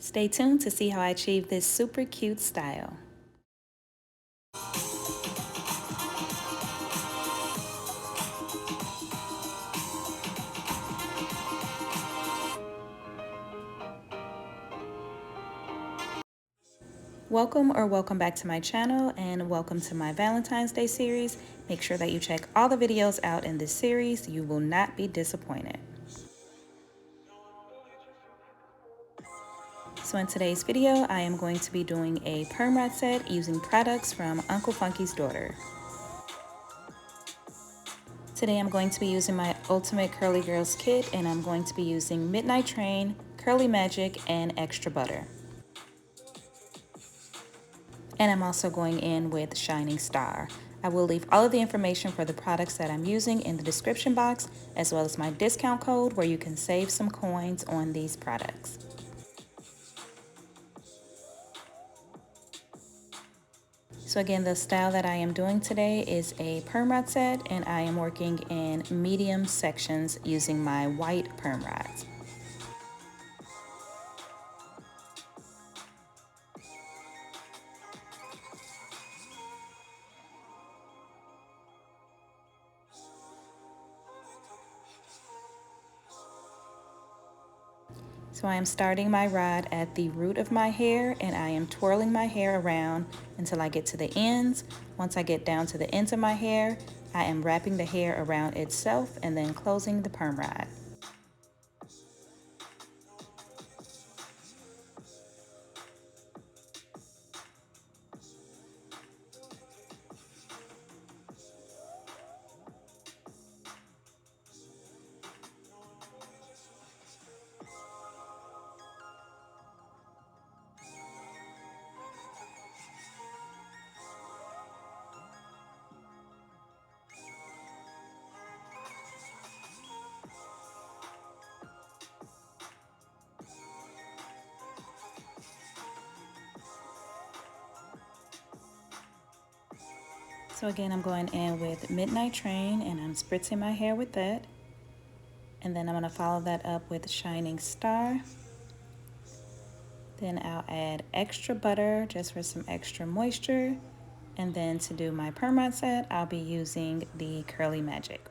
Stay tuned to see how I achieve this super cute style. Welcome back to my channel, and welcome to my Valentine's Day series. Make sure that you check all the videos out in this series. You will not be disappointed. So in today's video, I am going to be doing a perm rod set using products from Uncle Funky's daughter. Today I'm going to be using my Ultimate Curly Girls kit, and I'm going to be using Midnight Train, Curly Magic, and Extra Butter. And I'm also going in with Shining Star. I will leave all of the information for the products that I'm using in the description box, as well as my discount code where you can save some coins on these products. So again, the style that I am doing today is a perm rod set, and I am working in medium sections using my white perm rods. So I am starting my rod at the root of my hair, and I am twirling my hair around until I get to the ends. Once I get down to the ends of my hair, I am wrapping the hair around itself and then closing the perm rod. So again, I'm going in with Midnight Train, and I'm spritzing my hair with that. And then I'm going to follow that up with Shining Star. Then I'll add Extra Butter just for some extra moisture. And then to do my perm rod set, I'll be using the Curly Magic.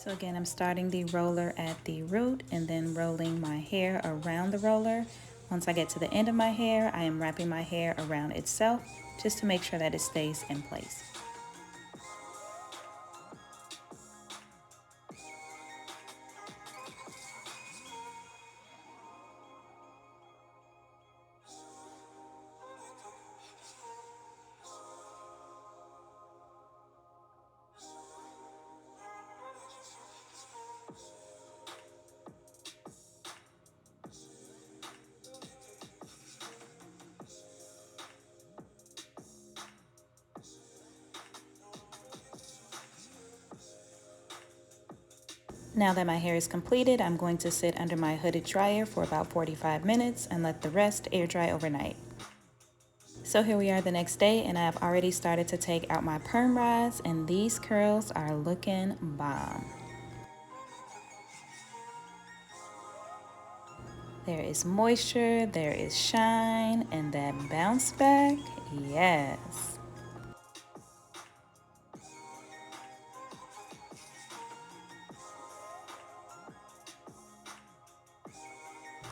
So again, I'm starting the roller at the root and then rolling my hair around the roller. Once I get to the end of my hair, I am wrapping my hair around itself just to make sure that it stays in place. Now that my hair is completed, I'm going to sit under my hooded dryer for about 45 minutes and let the rest air dry overnight. So here we are the next day, and I've already started to take out my perm rods, and these curls are looking bomb. There is moisture, there is shine, and that bounce back, yes.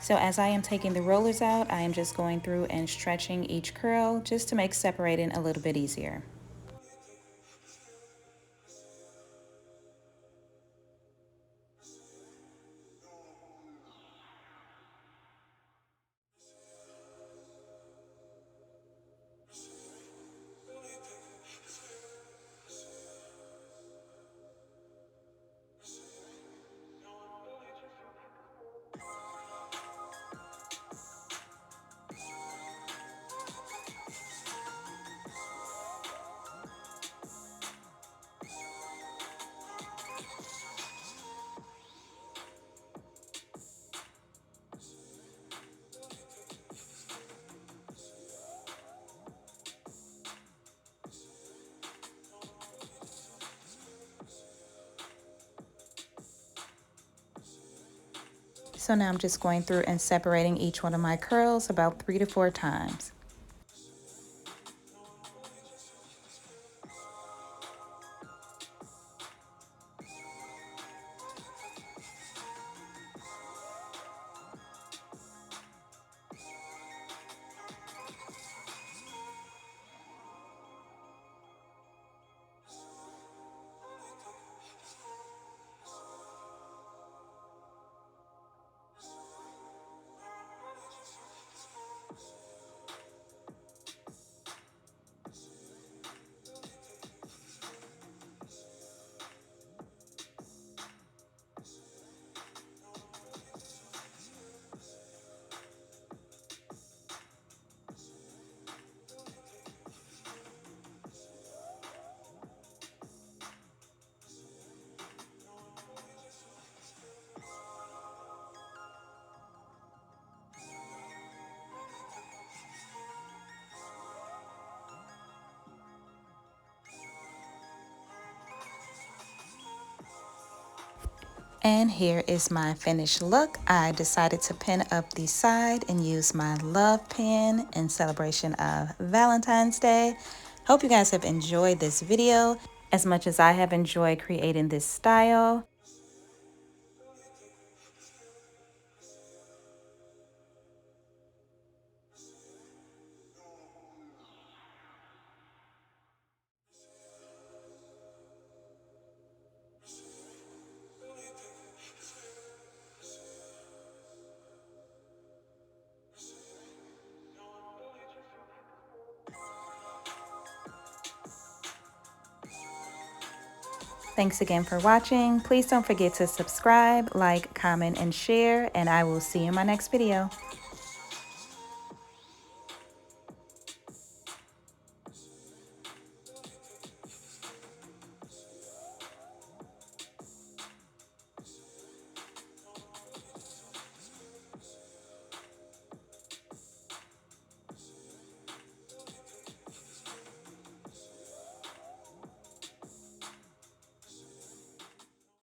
So as I am taking the rollers out, I am just going through and stretching each curl just to make separating a little bit easier. So now I'm just going through and separating each one of my curls about 3 to 4 times. And here is my finished look. I decided to pin up the side and use my love pin in celebration of Valentine's Day. Hope you guys have enjoyed this video as much as I have enjoyed creating this style. Thanks again for watching. Please don't forget to subscribe, like, comment, and share, and I will see you in my next video.